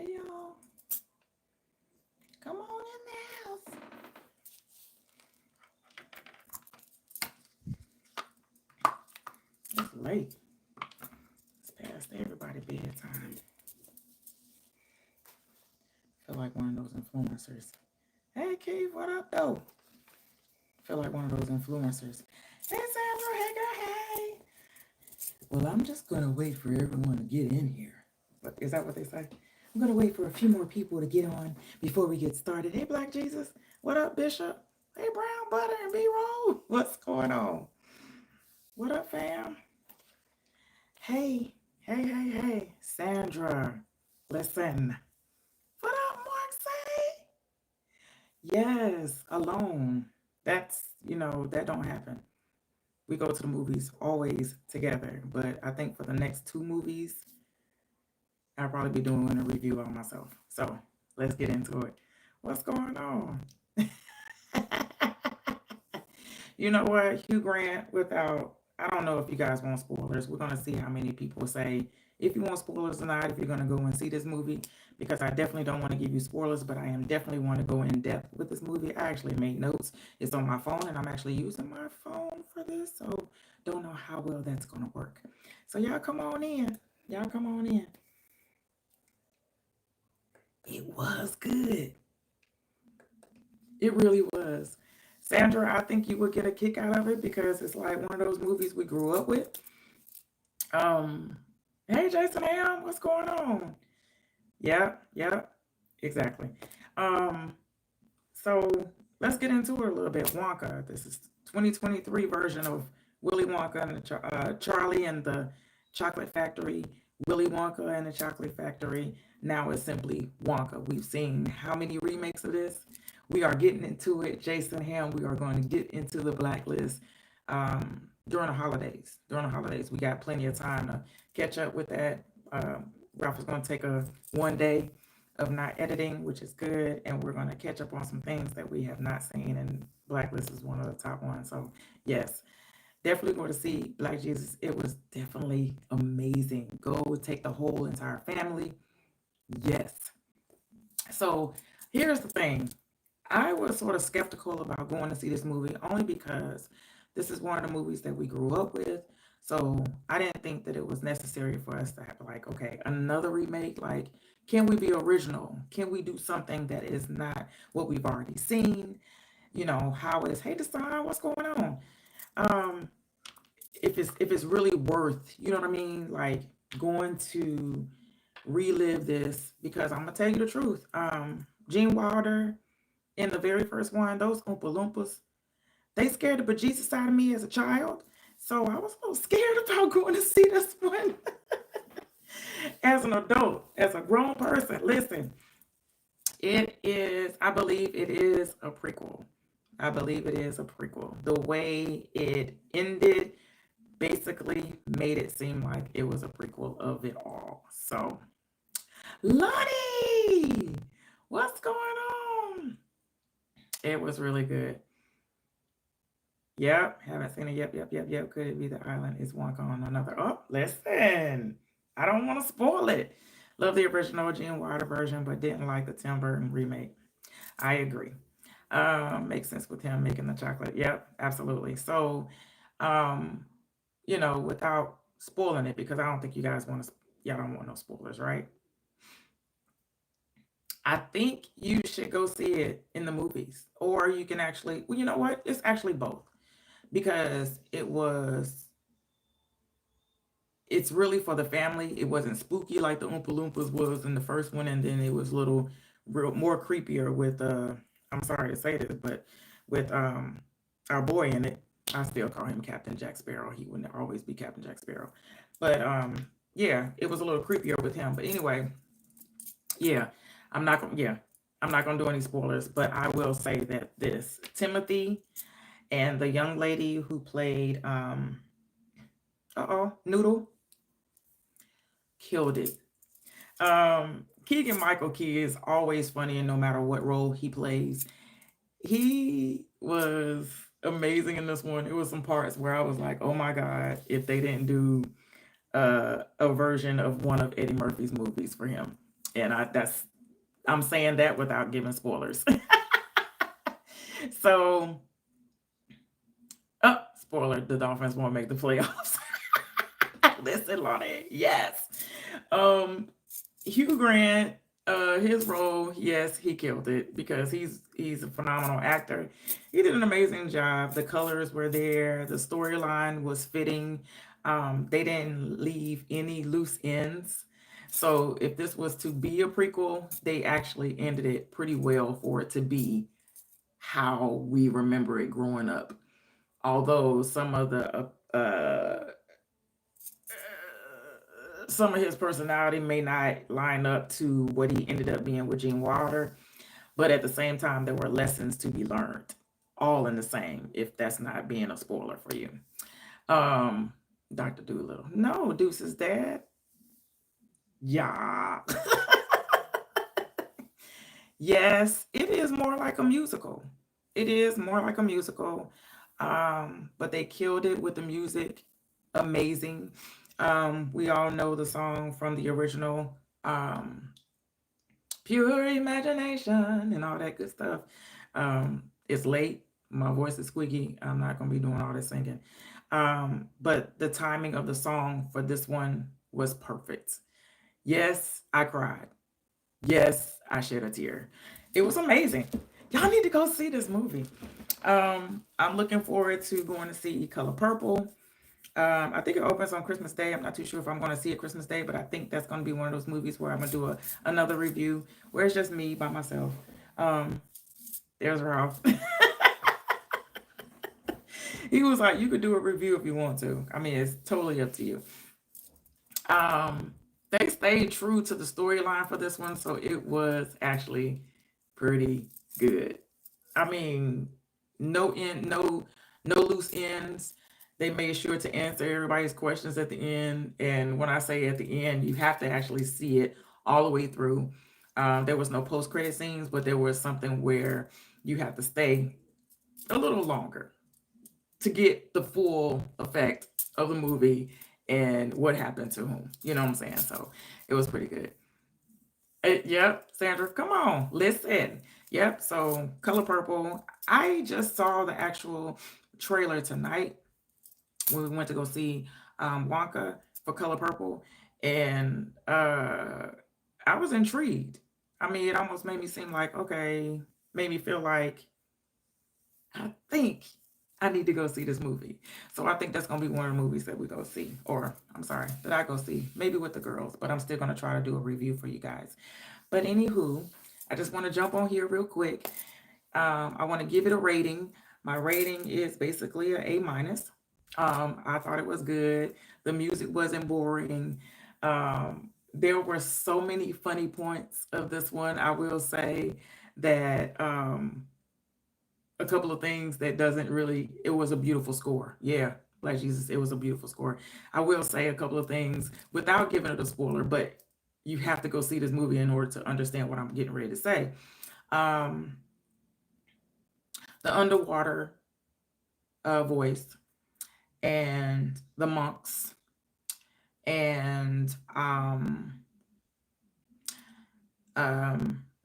y'all. Come on in the house. It's late. It's past everybody's bedtime. Feel like one of those influencers. Hey, Keith, what up, though? Feel like one of those influencers. Hey, Sandra, hey, girl, hey. Well, I'm just going to wait for everyone to get in here. But is that what they say? I'm going to wait for a few more people to get on before we get started. Hey, Black Jesus. What up, Bishop? Hey, Brown Butter and B-Roll. What's going on? What up, fam? Hey, hey. Sandra, listen. What up, Marksy? Yes, alone. That's, that don't happen. We go to the movies always together. But I think for the next 2 movies, I'll probably be doing a review on myself. So let's get into it. What's going on? You know what? Hugh Grant without, I don't know if you guys want spoilers. We're going to see how many people say if you want spoilers or not, if you're going to go and see this movie, because I definitely don't want to give you spoilers, but I am definitely want to go in depth with this movie. I actually made notes. It's on my phone, and I'm actually using my phone for this, so don't know how well that's going to work. So y'all come on in. Y'all come on in. It was good. It really was. Sandra, I think you would get a kick out of it because it's like one of those movies we grew up with. Hey, Jason Ham, what's going on? Yeah, exactly. Um, so let's get into it a little bit. Wonka. This is 2023 version of Willy Wonka and Charlie and the Chocolate Factory. Willy Wonka and the Chocolate Factory. Now it's simply Wonka. We've seen how many remakes of this? We are getting into it. Jason Ham, we are going to get into the blacklist during the holidays. We got plenty of time to catch up with that. Ralph is going to take a 1 day of not editing, which is good. And we're going to catch up on some things that we have not seen. And Blacklist is one of the top ones. So, yes, definitely going to see Black Jesus. It was definitely amazing. Go take the whole entire family. Yes. So, here's the thing. I was sort of skeptical about going to see this movie only because this is one of the movies that we grew up with. So I didn't think that it was necessary for us to have like, okay, another remake. Like, can we be original? Can we do something that is not what we've already seen? How is, hey, Deshaun, what's going on? Um, if it's really worth, you know what I mean? Like going to relive this, because I'm gonna tell you the truth. Gene Wilder in the very first one, those Oompa Loompas, they scared the bejesus out of me as a child. So I was a little scared about going to see this one as an adult, as a grown person. Listen, I believe it is a prequel. The way it ended basically made it seem like it was a prequel of it all. So, Lonnie, what's going on? It was really good. Yep, haven't seen it. Yep. Could it be the island is Wonka on another? Oh, listen, I don't want to spoil it. Love the original Gene Wilder version, but didn't like the Tim Burton remake. I agree. Makes sense with him making the chocolate. Yep, absolutely. So, without spoiling it, because I don't think you guys want to. Y'all don't want no spoilers, right? I think you should go see it in the movies, or you can actually. Well, you know what? It's actually both, because it's really for the family. It wasn't spooky like the Oompa Loompas was in the first one, and then it was a little more creepier with I'm sorry to say this, but with our boy in it. I still call him Captain Jack Sparrow. He wouldn't always be Captain Jack Sparrow. But yeah, it was a little creepier with him. But anyway, yeah, I'm not gonna do any spoilers, but I will say that this Timothy and the young lady who played Noodle killed it. Keegan Michael Key is always funny, and no matter what role he plays, he was amazing in this one. It was some parts where I was like, oh my God, if they didn't do a version of one of Eddie Murphy's movies for him. And I'm saying that without giving spoilers. So, spoiler, the Dolphins won't make the playoffs. Listen, Lonnie, yes. Hugh Grant, his role, yes, he killed it because he's a phenomenal actor. He did an amazing job. The colors were there. The storyline was fitting. They didn't leave any loose ends. So if this was to be a prequel, they actually ended it pretty well for it to be how we remember it growing up. Although some of his personality may not line up to what he ended up being with Gene Wilder, but at the same time, there were lessons to be learned, all in the same. If that's not being a spoiler for you, Dr. Doolittle. No, Deuce's dad. Yeah. Yes, it is more like a musical. It is more like a musical. But they killed it with the music. Amazing. We all know the song from the original, Pure Imagination and all that good stuff. It's late. My voice is squeaky. I'm not going to be doing all this singing. But the timing of the song for this one was perfect. Yes, I cried. Yes, I shed a tear. It was amazing. Y'all need to go see this movie. I'm looking forward to going to see Color Purple. I think it opens on Christmas Day. I'm not too sure if I'm going to see it Christmas Day, but I think that's going to be one of those movies where I'm going to do another review where it's just me by myself. There's Ralph. He was like, you could do a review if you want to. I mean, it's totally up to you. They stayed true to the storyline for this one, so it was actually pretty good. I mean, no loose ends. They made sure to answer everybody's questions at the end. And when I say at the end, you have to actually see it all the way through. There was no post-credit scenes, but there was something where you have to stay a little longer to get the full effect of the movie and what happened to whom. You know what I'm saying? So it was pretty good. Yep, Sandra, come on, listen. Yep, so Color Purple. I just saw the actual trailer tonight when we went to go see WONKA for Color Purple, and I was intrigued. I mean, it almost made me seem like, okay, made me feel like I think I need to go see this movie. So I think that's going to be one of the movies that we go see. Or, I'm sorry, that I go see. Maybe with the girls. But I'm still going to try to do a review for you guys. But anywho, I just want to jump on here real quick. I want to give it a rating. My rating is basically an A-. I thought it was good. The music wasn't boring. There were so many funny points of this one. I will say that... a couple of things that doesn't really, it was a beautiful score. Yeah, Black Jesus, it was a beautiful score. I will say a couple of things without giving it a spoiler, but you have to go see this movie in order to understand what I'm getting ready to say. The underwater voice and the monks and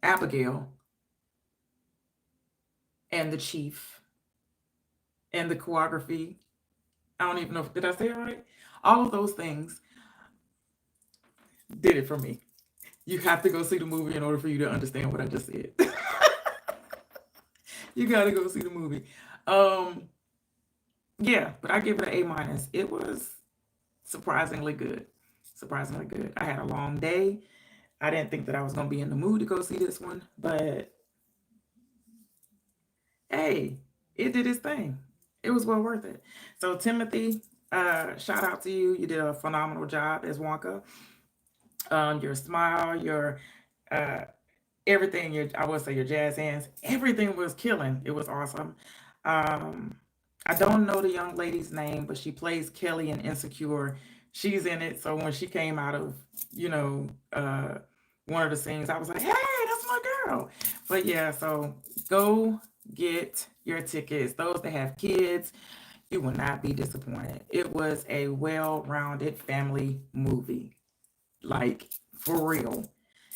Abigail and the chief and the choreography. I don't even know did I say it right? All of those things did it for me. You have to go see the movie in order for you to understand what I just said. You got to go see the movie. Yeah, but I give it an A-. It was surprisingly good. Surprisingly good. I had a long day. I didn't think that I was going to be in the mood to go see this one, but hey, it did its thing. It was well worth it. So Timothy, shout out to you. You did a phenomenal job as Wonka. Your smile, your everything, I would say your jazz hands, everything was killing. It was awesome. I don't know the young lady's name, but she plays Kelly in Insecure. She's in it. So when she came out of, one of the scenes, I was like, hey, that's my girl. But yeah, so go get your tickets. Those that have kids, you will not be disappointed. It was a well-rounded family movie. Like, for real.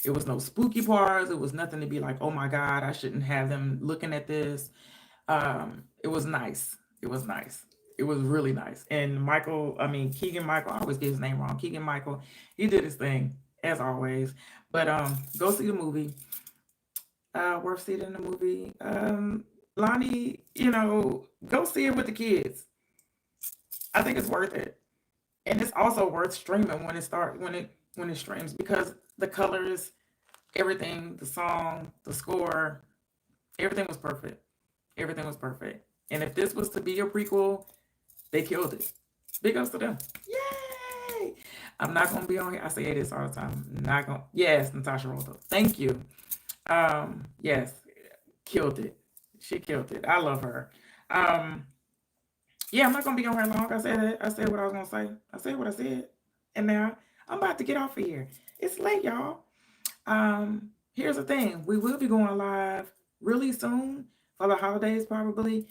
It was no spooky parts. It was nothing to be like, oh my God, I shouldn't have them looking at this. It was nice. It was nice. It was really nice. And Keegan Michael, I always get his name wrong. Keegan Michael, he did his thing as always. But go see the movie. Worth seeing in the movie. Lonnie, go see it with the kids. I think it's worth it. And it's also worth streaming when it streams, because the colors, everything, the song, the score, everything was perfect. Everything was perfect. And if this was to be a prequel, they killed it. Big ups to them. Yay! I'm not gonna be on here. I say this all the time. I'm not gonna. Yes, Natasha Roto. Thank you. Yes, killed it. She killed it. I love her. Yeah, I'm not gonna be on here long. I said it. I said what I was gonna say. I said what I said. And now I'm about to get off of here. It's late, y'all. Here's the thing. We will be going live really soon for the holidays, probably.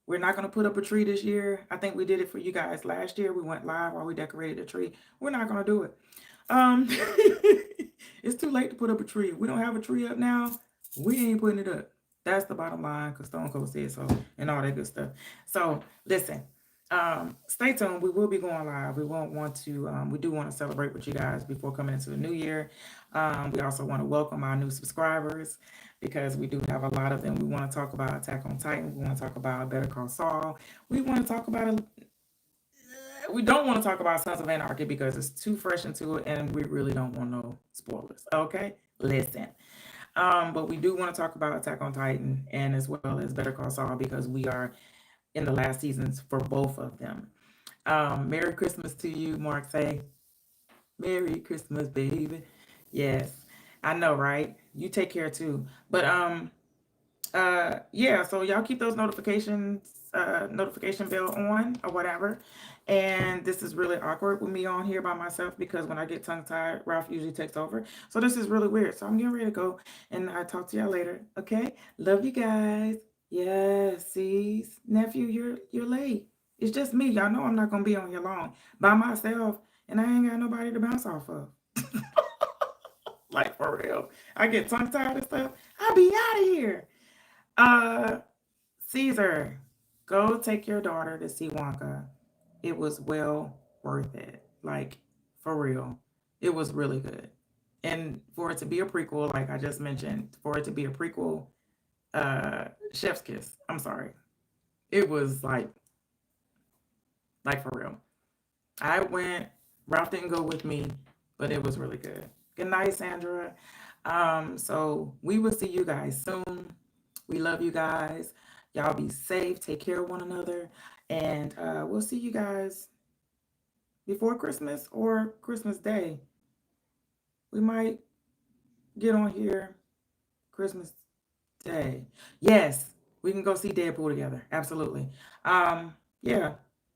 We're not going to put up a tree this year. I think we did it for you guys last year. We went live while we decorated the tree. We're not going to do it. It's too late to put up a tree. If we don't have a tree up now, we ain't putting it up. That's the bottom line, because Stone Cold said so, and all that good stuff. So listen, stay tuned. We will be going live. We do want to celebrate with you guys before coming into the new year. We also want to welcome our new subscribers, because we do have a lot of them. We want to talk about Attack on Titan. We want to talk about Better Call Saul. We want to talk about we don't want to talk about Sons of Anarchy because it's too fresh into it, and we really don't want no spoilers. Okay, listen. But we do want to talk about Attack on Titan, and as well as Better Call Saul, because we are in the last seasons for both of them. Merry Christmas to you, Mark. Say, Merry Christmas, baby. Yes, I know, right? You take care too. But yeah, so y'all keep those notification bell on or whatever. And this is really awkward with me on here by myself, because when I get tongue tied, Ralph usually takes over. So this is really weird. So I'm getting ready to go, and I'll talk to y'all later. Okay? Love you guys. Yes, see, nephew, you're late. It's just me. Y'all know I'm not gonna be on here long by myself, and I ain't got nobody to bounce off of. Like, for real. I get tongue tied and stuff. I'll be out of here. Caesar, go take your daughter to see Wonka. It was well worth it. Like, for real. It was really good. And for it to be a prequel, like I just mentioned, for it to be a prequel, chef's kiss. I'm sorry. It was like for real. I went, Ralph didn't go with me, but it was really good. Good night, Sandra. So we will see you guys soon. We love you guys. Y'all be safe. Take care of one another. And we'll see you guys before Christmas or Christmas Day. We might get on here Christmas Day. Yes, we can go see Deadpool together. Absolutely. Yeah,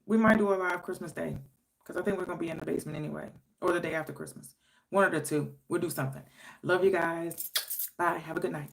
we might do a live Christmas Day, because I think we're going to be in the basement anyway, or the day after Christmas. One of the two. We'll do something. Love you guys. Bye. Have a good night.